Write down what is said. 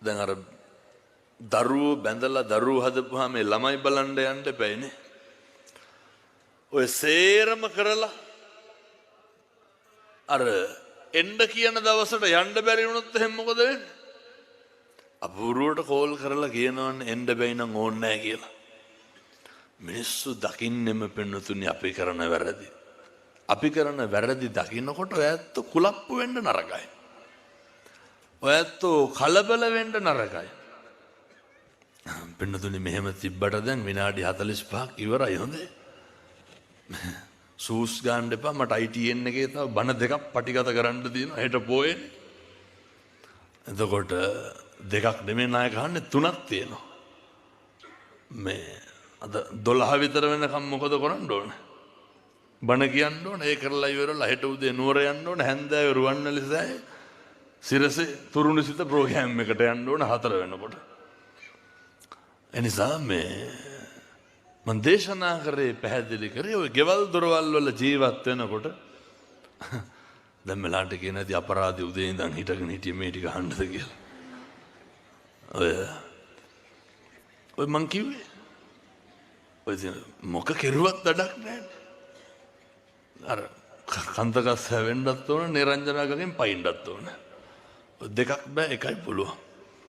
දැන් අර දරුවෝ බැඳලා දරුවෝ හදපුවාම මේ ළමයි බලන්න යන්න බෑනේ. ඔය සේරම කරලා අර එන්න කියන දවසට යන්න බැරි වුණොත් එහෙනම් මොකද වෙන්නේ? අපූර්වට කෝල් කරලා කියනවනේ එන්න බැයි නම් ඕනේ නැහැ කියලා. මිනිස්සු දකින්නෙම පෙන්නතුනි අපි කරන වැරදි. අපි කරන වැරදි දකින්නකොට ඔයත් කුලප්පු වෙන්න නරකයි. ඔයත් කලබල වෙන්න නරකයි. පෙන්නතුනි මෙහෙම තිබ්බට දැන් විනාඩි 45ක් ඉවරයි හොඳේ. සූස් ගන්න එපා මට ITN එකේ තව බණ දෙකක් පටිගත කරන්න තියෙනවා හෙට පොයේ. එතකොට දෙකක් නෙමෙයි නායක අහන්නේ තුනක් තියෙනවා. මේ අද 12 විතර වෙනකම් මොකද කරන්න ඕනේ? බණ කියන්න ඕනේ. ඒ කරලා ඉවරලා හෙට උදේ නුවර යන්න ඕනේ. හැන්දෑවේ රුවන්වැලිසෑය සිරසේ තුරුණුසිත ප්‍රෝග්‍රෑම් එකට යන්න ඕනේ 4 වෙනකොට. එනිසා මේ මම දේශනා කරේ පැහැදිලි කරේ ඔය ගෙවල් දොරවල් වල ජීවත් වෙනකොට දැන් මෙලාට කියන ඇති අපරාධي උදේ ඉඳන් හිටගෙන හිටියේ මේ ටික අහන්නද කියලා. ඔය මං කිව්වේ ඔය මොක කෙරුවත් වැඩක් නැහැ. අර කන්දකස් හැවෙන්නත් ඕන නිරංජනාගගෙන් පයින්නත් ඕන. දෙකක් බෑ එකයි පුළුවන්.